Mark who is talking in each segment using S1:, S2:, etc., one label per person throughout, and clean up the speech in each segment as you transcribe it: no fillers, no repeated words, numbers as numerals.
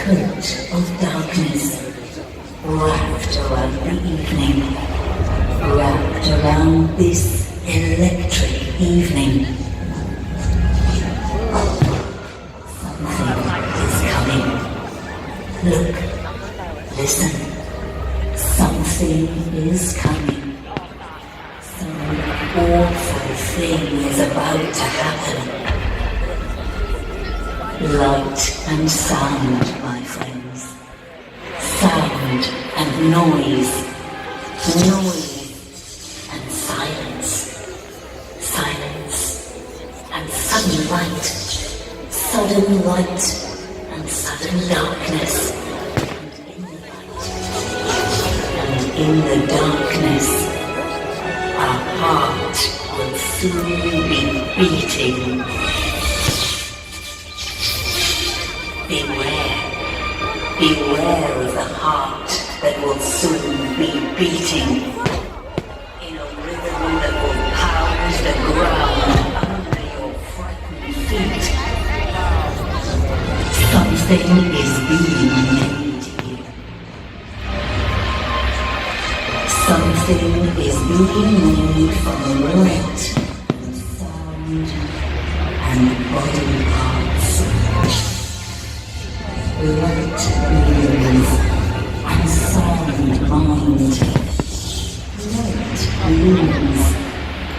S1: coat of darkness wrapped around the evening, wrapped around this electric evening. Something is coming. Look, listen. Something is coming. Some awful thing is about to happen. Light and sound, my friends. Sound and noise. Noise and silence. Silence and sudden light. Sudden light and sudden darkness. And in the darkness, our heart will soon be beating. Beware of the heart that will soon be beating in a rhythm that will pound the ground under your frightened feet. Something is being made here. Something is being made from light and sound and body parts. Light beings and sound mind. Light beings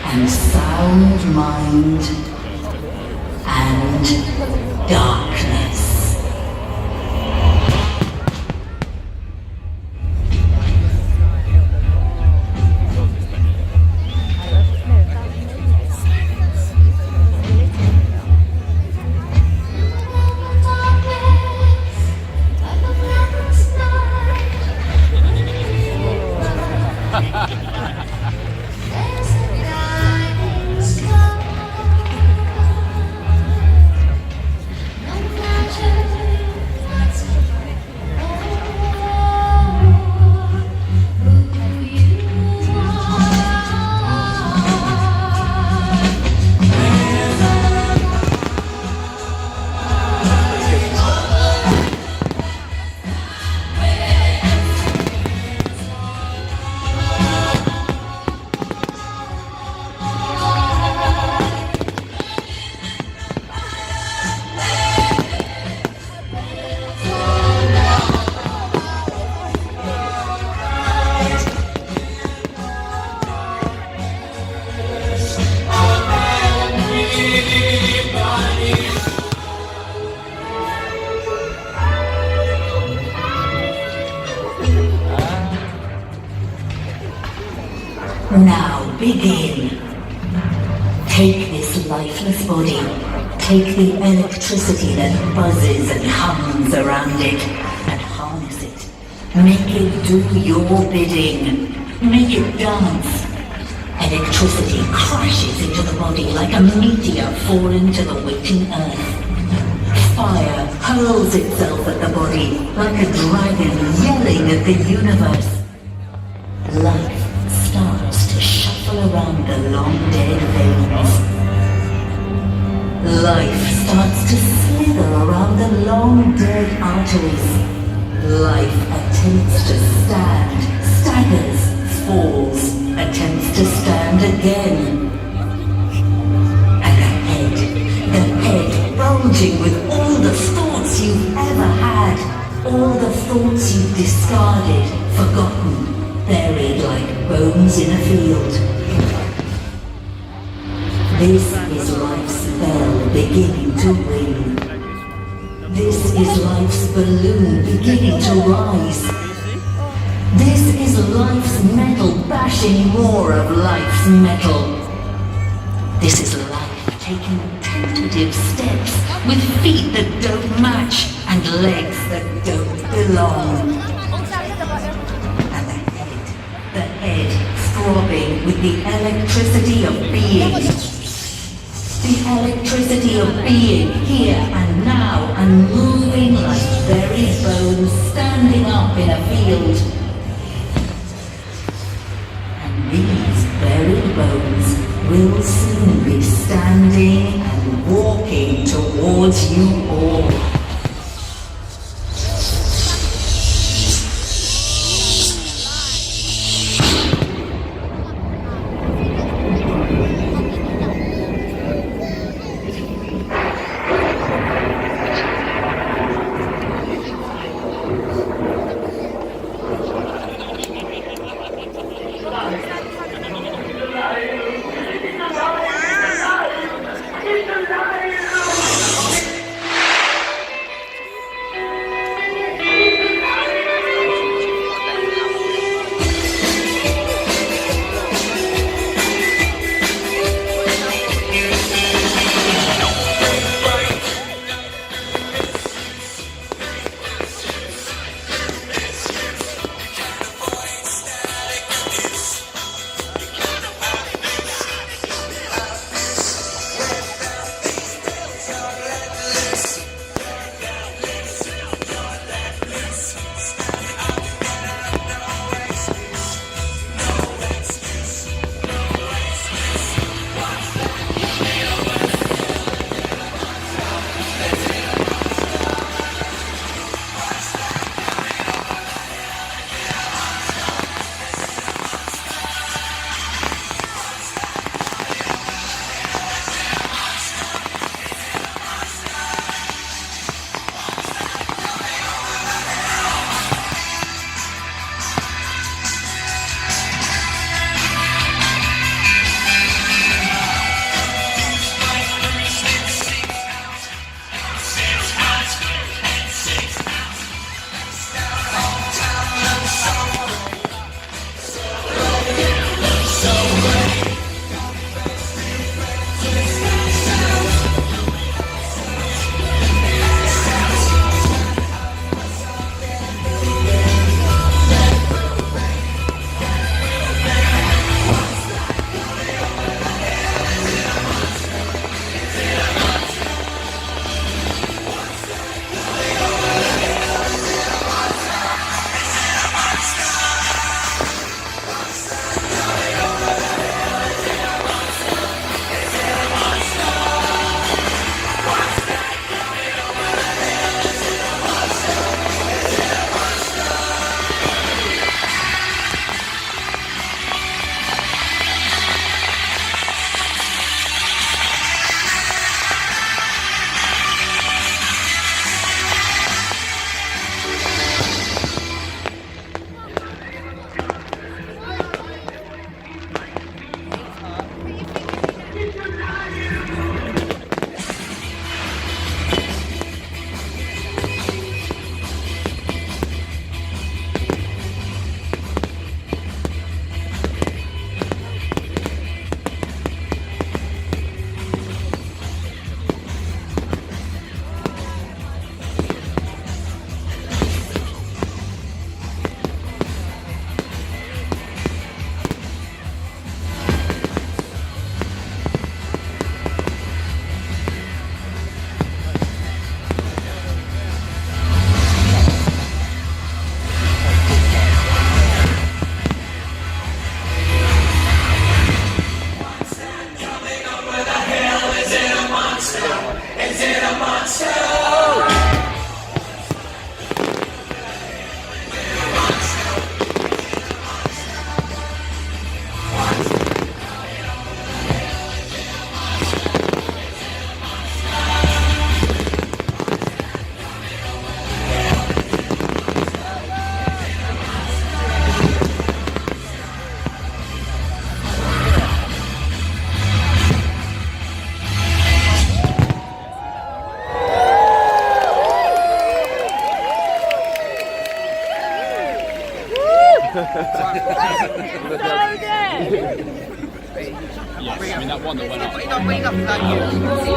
S1: and sound mind and darkness. Now begin. Take this lifeless body. Take the electricity that buzzes and hums around it and harness it. Make it do your bidding. Make it dance. Electricity crashes into the body like a meteor falling to the waiting earth. Fire hurls itself at the body like a dragon yelling at the universe. Life starts to shuffle around the long dead veins. Life starts to slither around the long dead arteries. Life attempts to stand, staggers, falls, attempts to stand again. And the head bulging with all the thoughts you've ever had, all the thoughts you've discarded, forgotten, buried like bones in a field. This is life's bell beginning to ring. This is life's balloon beginning to rise. This is life's metal bashing more of life's metal. This is life taking tentative steps with feet that don't match and legs that don't belong. The head throbbing with the electricity of being. The electricity of being here and now and moving like buried bones standing up in a field. And these buried bones will soon be standing and walking towards you all.
S2: Yes, I mean that one that went up.